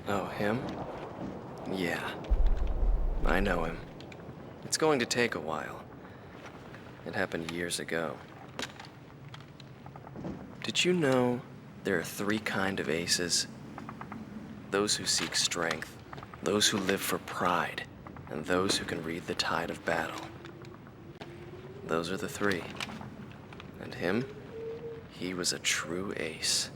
Oh, him? Yeah. I know him. It's going to take a while. It happened years ago. Did you know there are 3 kinds of aces? Those who seek strength, those who live for pride, and those who can read the tide of battle. Those are the 3. And him? He was a true ace.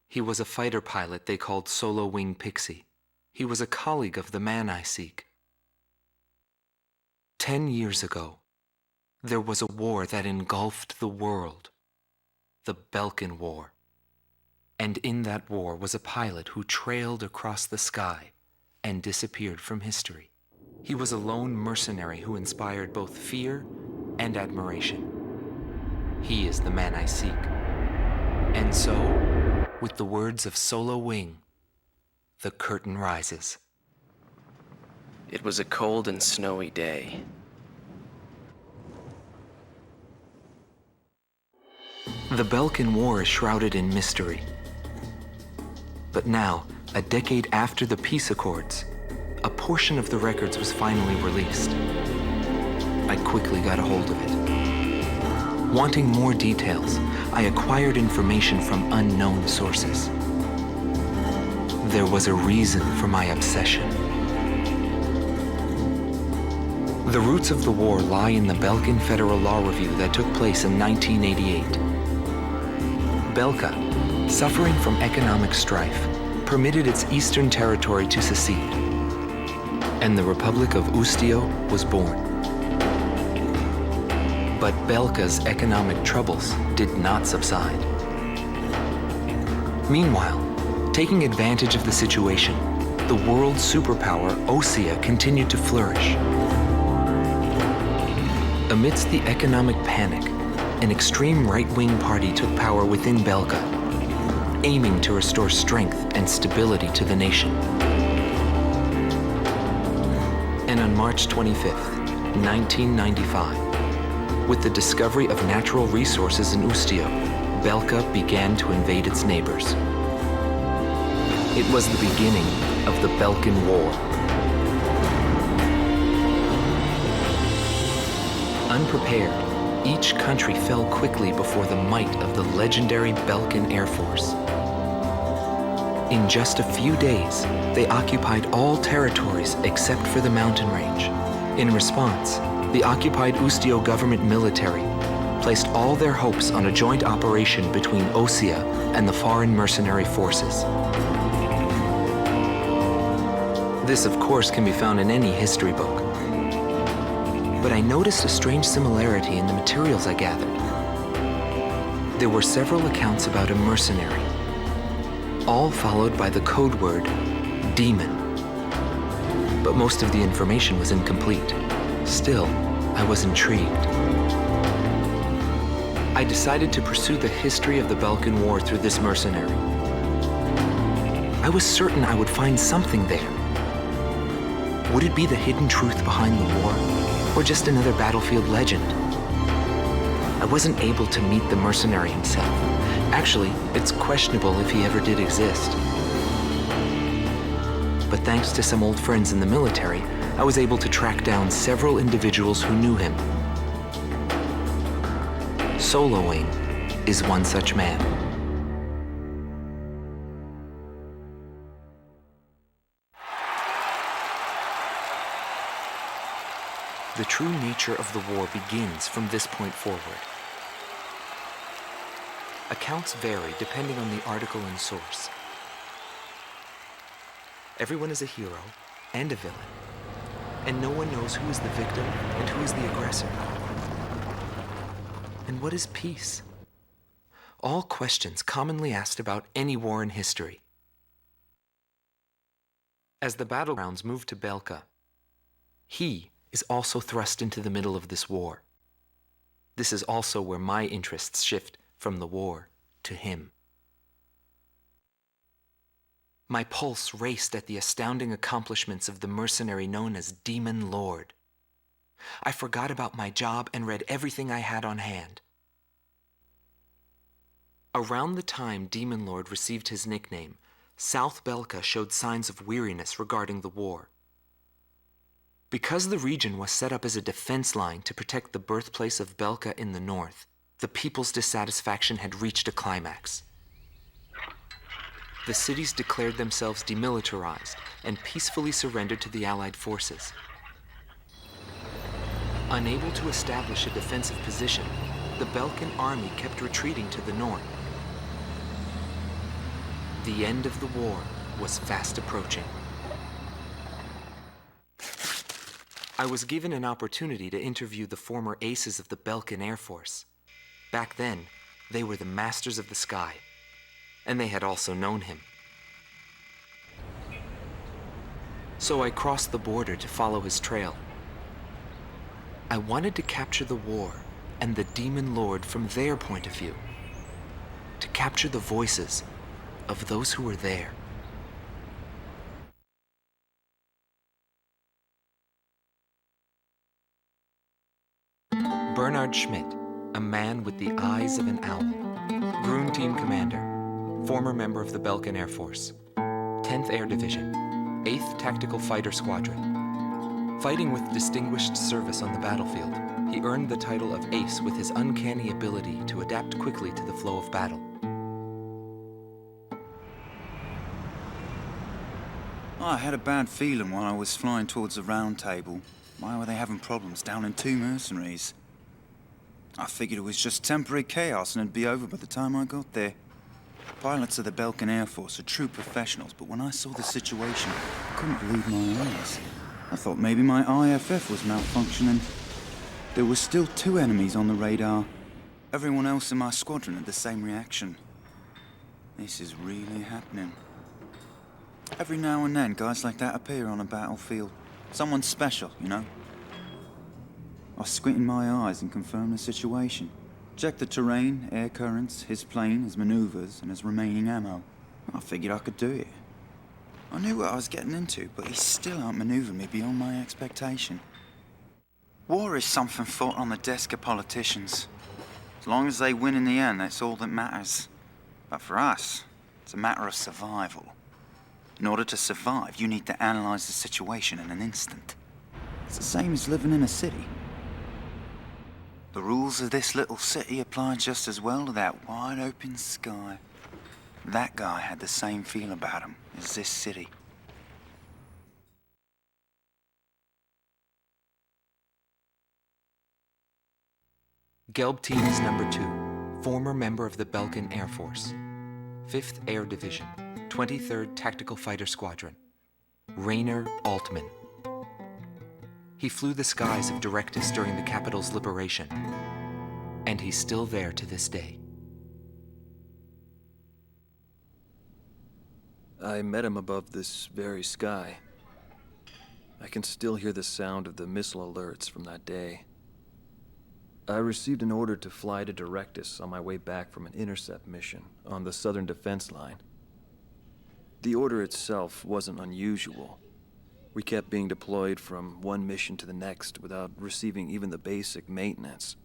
He was a fighter pilot they called Solo Wing Pixie. He was a colleague of the man I seek. 10 years ago, there was a war that engulfed the world. The Belkan War. And in that war was a pilot who trailed across the sky and disappeared from history. He was a lone mercenary who inspired both fear and admiration. He is the man I seek. And so, with the words of Solo Wing, the curtain rises. It was a cold and snowy day. The Belkan War is shrouded in mystery. But now, a decade after the peace accords, a portion of the records was finally released. I quickly got a hold of it. Wanting more details, I acquired information from unknown sources. There was a reason for my obsession. The roots of the war lie in the Belkan Federal Law Review that took place in 1988. Belka, suffering from economic strife, permitted its eastern territory to secede, and the Republic of Ustio was born. But Belka's economic troubles did not subside. Meanwhile, taking advantage of the situation, the world superpower Ustio continued to flourish. Amidst the economic panic, an extreme right-wing party took power within Belka, aiming to restore strength and stability to the nation. And on March 25th, 1995, with the discovery of natural resources in Ustio, Belka began to invade its neighbors. It was the beginning of the Belkan War. Unprepared, each country fell quickly before the might of the legendary Belkan Air Force. In just a few days, they occupied all territories except for the mountain range. In response, the occupied Ustio government military placed all their hopes on a joint operation between Ustio and the foreign mercenary forces. This, of course, can be found in any history book. But I noticed a strange similarity in the materials I gathered. There were several accounts about a mercenary, all followed by the code word, demon. But most of the information was incomplete. Still, I was intrigued. I decided to pursue the history of the Belkan War through this mercenary. I was certain I would find something there. Would it be the hidden truth behind the war? Or just another battlefield legend? I wasn't able to meet the mercenary himself. Actually, it's questionable if he ever did exist. But thanks to some old friends in the military, I was able to track down several individuals who knew him. Soloing is one such man. The true nature of the war begins from this point forward. Accounts vary depending on the article and source. Everyone is a hero and a villain, and no one knows who is the victim and who is the aggressor. And what is peace? All questions commonly asked about any war in history. As the battlegrounds move to Belka, he is also thrust into the middle of this war. This is also where my interests shift from the war to him. My pulse raced at the astounding accomplishments of the mercenary known as Demon Lord. I forgot about my job and read everything I had on hand. Around the time Demon Lord received his nickname, South Belka showed signs of weariness regarding the war. Because the region was set up as a defense line to protect the birthplace of Belka in the north, the people's dissatisfaction had reached a climax. The cities declared themselves demilitarized and peacefully surrendered to the Allied forces. Unable to establish a defensive position, the Belkan army kept retreating to the north. The end of the war was fast approaching. I was given an opportunity to interview the former aces of the Belkan Air Force. Back then, they were the masters of the sky, and they had also known him. So I crossed the border to follow his trail. I wanted to capture the war and the Demon Lord from their point of view, to capture the voices of those who were there. Bernard Schmidt, a man with the eyes of an owl. Groom Team Commander, former member of the Belkan Air Force. 10th Air Division, 8th Tactical Fighter Squadron. Fighting with distinguished service on the battlefield, he earned the title of Ace with his uncanny ability to adapt quickly to the flow of battle. I had a bad feeling while I was flying towards the round table. Why were they having problems down in 2 mercenaries? I figured it was just temporary chaos and it'd be over by the time I got there. Pilots of the Belkan Air Force are true professionals, but when I saw the situation, I couldn't believe my eyes. I thought maybe my IFF was malfunctioning. There were still 2 enemies on the radar. Everyone else in my squadron had the same reaction. This is really happening. Every now and then, guys like that appear on a battlefield. Someone special, you know? I squinted my eyes and confirmed the situation. Checked the terrain, air currents, his plane, his maneuvers, and his remaining ammo. I figured I could do it. I knew what I was getting into, but he still outmaneuvered me beyond my expectation. War is something fought on the desk of politicians. As long as they win in the end, that's all that matters. But for us, it's a matter of survival. In order to survive, you need to analyze the situation in an instant. It's the same as living in a city. The rules of this little city apply just as well to that wide open sky. That guy had the same feel about him as this city. Gelb Team is number 2, former member of the Belkan Air Force. 5th Air Division, 23rd Tactical Fighter Squadron. Rainer Altman. He flew the skies of Directus during the capital's liberation, and he's still there to this day. I met him above this very sky. I can still hear the sound of the missile alerts from that day. I received an order to fly to Directus on my way back from an intercept mission on the southern defense line. The order itself wasn't unusual. We kept being deployed from one mission to the next without receiving even the basic maintenance.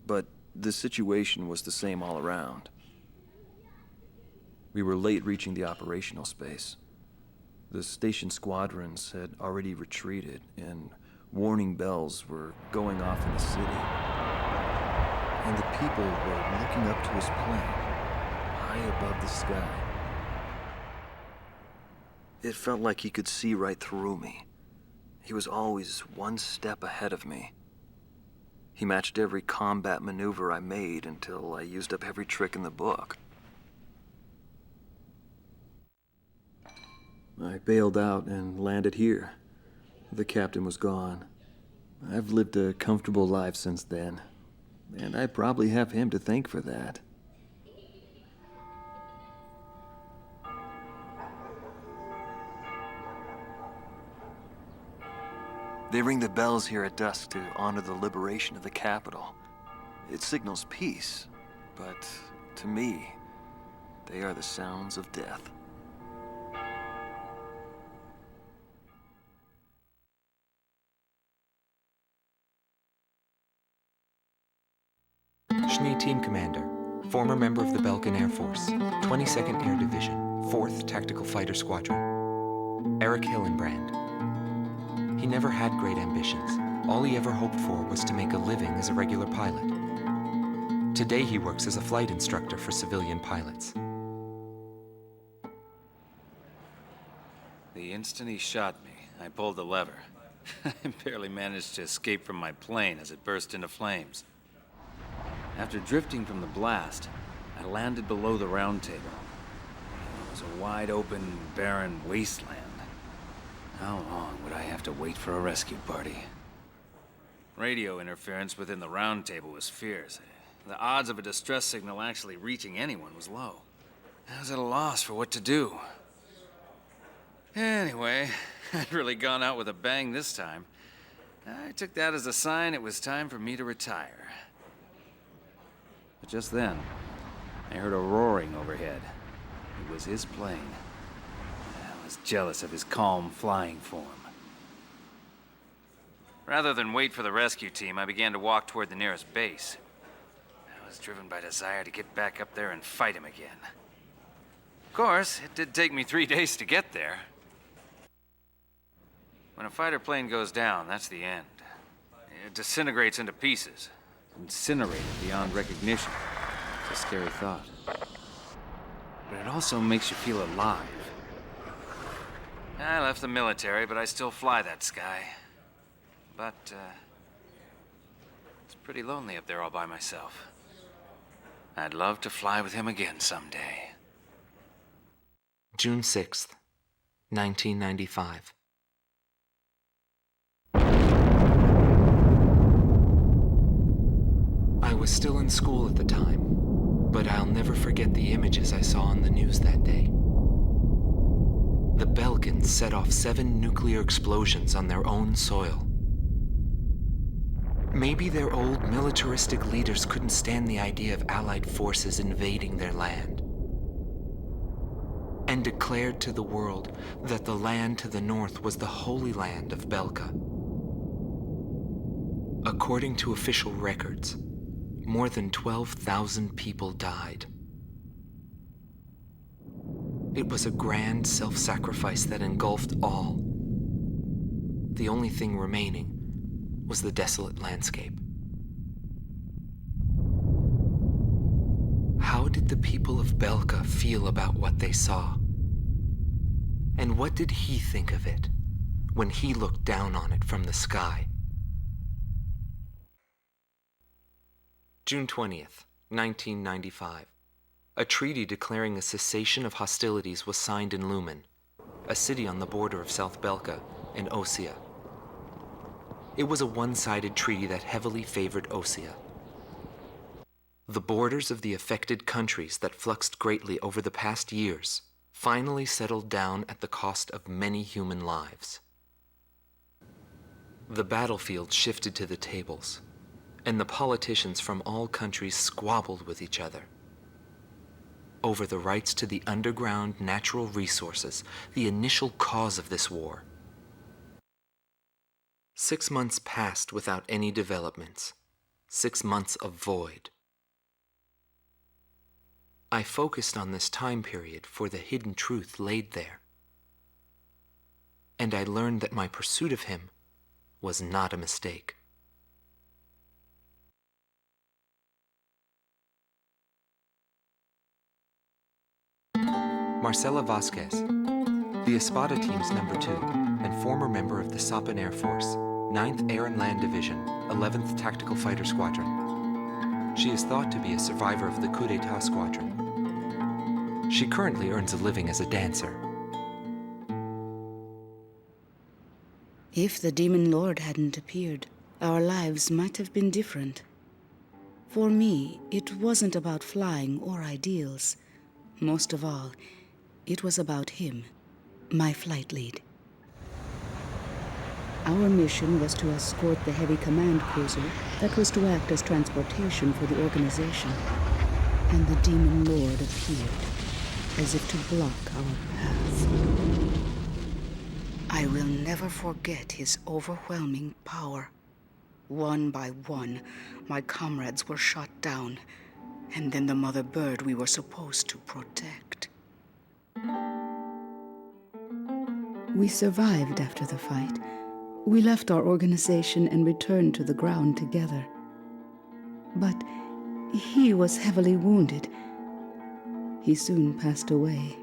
But the situation was the same all around. We were late reaching the operational space. The station squadrons had already retreated, and warning bells were going off in the city. And the people were looking up to his plane, high above the sky. It felt like he could see right through me. He was always one step ahead of me. He matched every combat maneuver I made until I used up every trick in the book. I bailed out and landed here. The captain was gone. I've lived a comfortable life since then, and I probably have him to thank for that. They ring the bells here at dusk to honor the liberation of the capital. It signals peace, but to me, they are the sounds of death. Schnee Team Commander, former member of the Belkan Air Force, 22nd Air Division, 4th Tactical Fighter Squadron. Eric Hillenbrand. He never had great ambitions. All he ever hoped for was to make a living as a regular pilot. Today he works as a flight instructor for civilian pilots. The instant he shot me, I pulled the lever. I barely managed to escape from my plane as it burst into flames. After drifting from the blast, I landed below the round table. It was a wide-open, barren wasteland. How long would I have to wait for a rescue party? Radio interference within the round table was fierce. The odds of a distress signal actually reaching anyone was low. I was at a loss for what to do. Anyway, I'd really gone out with a bang this time. I took that as a sign it was time for me to retire. But just then, I heard a roaring overhead. It was his plane. I was jealous of his calm flying form. Rather than wait for the rescue team, I began to walk toward the nearest base. I was driven by desire to get back up there and fight him again. Of course, it did take me 3 days to get there. When a fighter plane goes down, that's the end. It disintegrates into pieces. Incinerated beyond recognition. It's a scary thought. But it also makes you feel alive. I left the military, but I still fly that sky. But, it's pretty lonely up there all by myself. I'd love to fly with him again someday. June 6th, 1995. I was still in school at the time, but I'll never forget the images I saw on the news that day. The Belkans set off 7 nuclear explosions on their own soil. Maybe their old militaristic leaders couldn't stand the idea of Allied forces invading their land, and declared to the world that the land to the north was the Holy Land of Belka. According to official records, more than 12,000 people died. It was a grand self-sacrifice that engulfed all. The only thing remaining was the desolate landscape. How did the people of Belka feel about what they saw? And what did he think of it when he looked down on it from the sky? June 20th, 1995. A treaty declaring a cessation of hostilities was signed in Lumen, a city on the border of South Belka and Ustio. It was a one-sided treaty that heavily favored Ustio. The borders of the affected countries that fluxed greatly over the past years finally settled down at the cost of many human lives. The battlefield shifted to the tables, and the politicians from all countries squabbled with each other over the rights to the underground natural resources, the initial cause of this war. 6 months passed without any developments. 6 months of void. I focused on this time period for the hidden truth laid there. And I learned that my pursuit of him was not a mistake. Marcela Vasquez, the Espada team's number 2 and former member of the Sapan Air Force, 9th Air and Land Division, 11th Tactical Fighter Squadron. She is thought to be a survivor of the coup d'etat squadron. She currently earns a living as a dancer. If the Demon Lord hadn't appeared, our lives might have been different. For me, it wasn't about flying or ideals. Most of all, it was about him, my flight lead. Our mission was to escort the heavy command cruiser that was to act as transportation for the organization. And the Demon Lord appeared, as if to block our path. I will never forget his overwhelming power. One by one, my comrades were shot down, and then the mother bird we were supposed to protect. We survived after the fight. We left our organization and returned to the ground together. But he was heavily wounded. He soon passed away,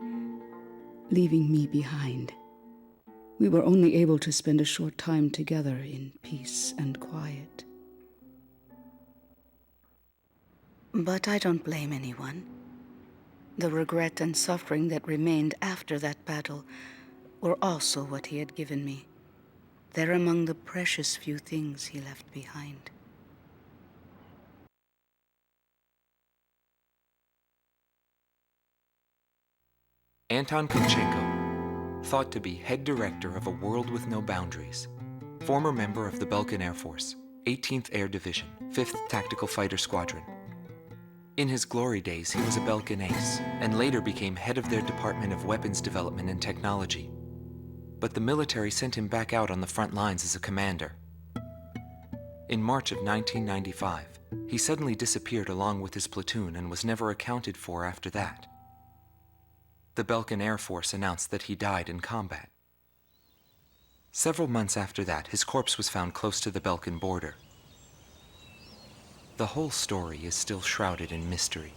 leaving me behind. We were only able to spend a short time together in peace and quiet. But I don't blame anyone. The regret and suffering that remained after that battle were also what he had given me. They're among the precious few things he left behind. Anton Kukchenko, thought to be head director of A World with No Boundaries, former member of the Belkan Air Force, 18th Air Division, 5th Tactical Fighter Squadron. In his glory days, he was a Belkan ace, and later became head of their Department of Weapons Development and Technology. But the military sent him back out on the front lines as a commander. In March of 1995, he suddenly disappeared along with his platoon and was never accounted for after that. The Belkan Air Force announced that he died in combat. Several months after that, his corpse was found close to the Belkan border. The whole story is still shrouded in mystery.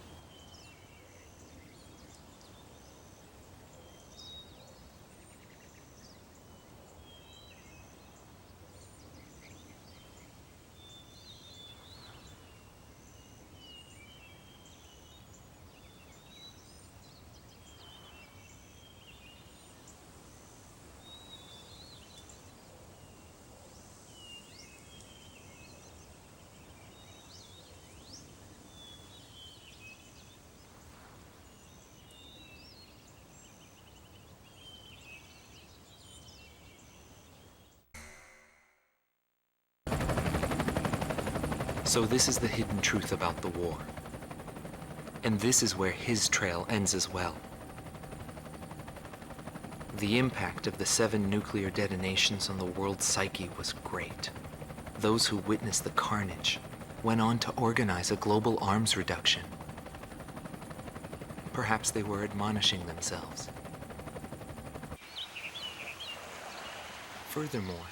So this is the hidden truth about the war. And this is where his trail ends as well. The impact of the 7 nuclear detonations on the world's psyche was great. Those who witnessed the carnage went on to organize a global arms reduction. Perhaps they were admonishing themselves. Furthermore,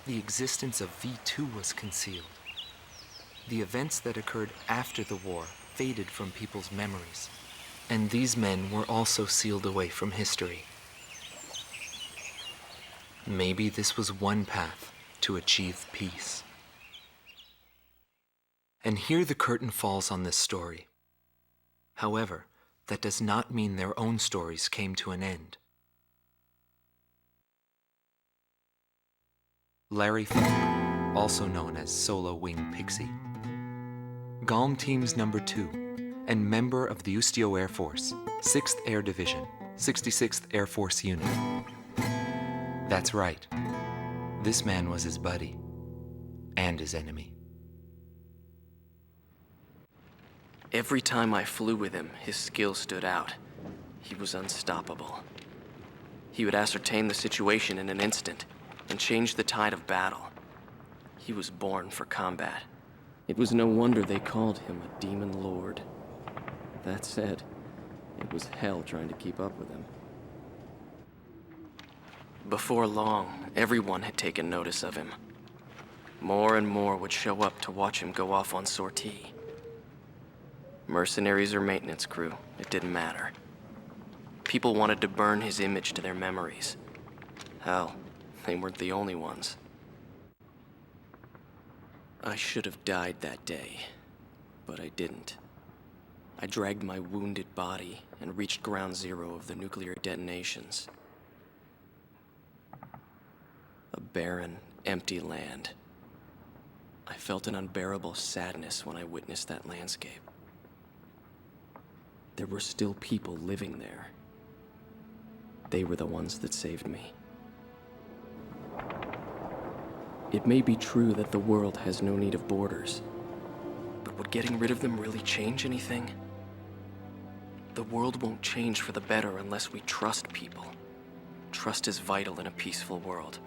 the existence of V2 was concealed. The events that occurred after the war faded from people's memories, and these men were also sealed away from history. Maybe this was one path to achieve peace. And here the curtain falls on this story. However, that does not mean their own stories came to an end. Larry Foulke, also known as Solo Wing Pixie, Galm Team's number 2, and member of the Ustio Air Force, 6th Air Division, 66th Air Force Unit. That's right. This man was his buddy, and his enemy. Every time I flew with him, his skill stood out. He was unstoppable. He would ascertain the situation in an instant and change the tide of battle. He was born for combat. It was no wonder they called him a demon lord. That said, it was hell trying to keep up with him. Before long, everyone had taken notice of him. More and more would show up to watch him go off on sortie. Mercenaries or maintenance crew, it didn't matter. People wanted to burn his image to their memories. Hell, they weren't the only ones. I should have died that day, but I didn't. I dragged my wounded body and reached ground zero of the nuclear detonations. A barren, empty land. I felt an unbearable sadness when I witnessed that landscape. There were still people living there. They were the ones that saved me. It may be true that the world has no need of borders, but would getting rid of them really change anything? The world won't change for the better unless we trust people. Trust is vital in a peaceful world,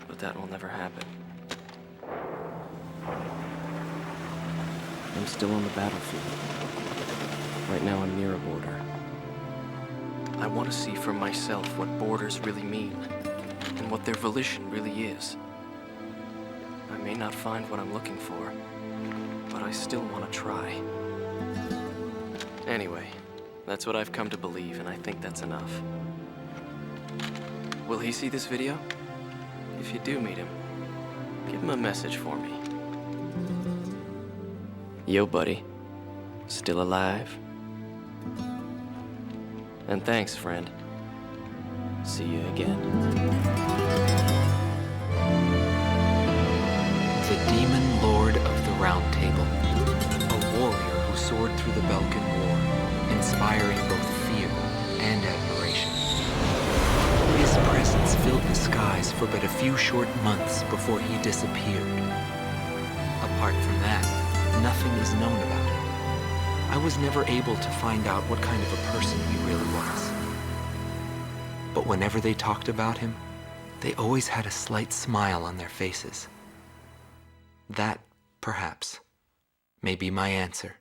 but that will never happen. I'm still on the battlefield. Right now I'm near a border. I want to see for myself what borders really mean, and what their volition really is. I may not find what I'm looking for, but I still want to try. Anyway, that's what I've come to believe, and I think that's enough. Will he see this video? If you do meet him, give him a message for me. Yo, buddy. Still alive? And thanks, friend. See you again. The Demon Lord of the Round Table, a warrior who soared through the Belkan War, inspiring both fear and admiration. His presence filled the skies for but a few short months before he disappeared. Apart from that, nothing is known about him. I was never able to find out what kind of a person he really was. But whenever they talked about him, they always had a slight smile on their faces. That, perhaps, may be my answer.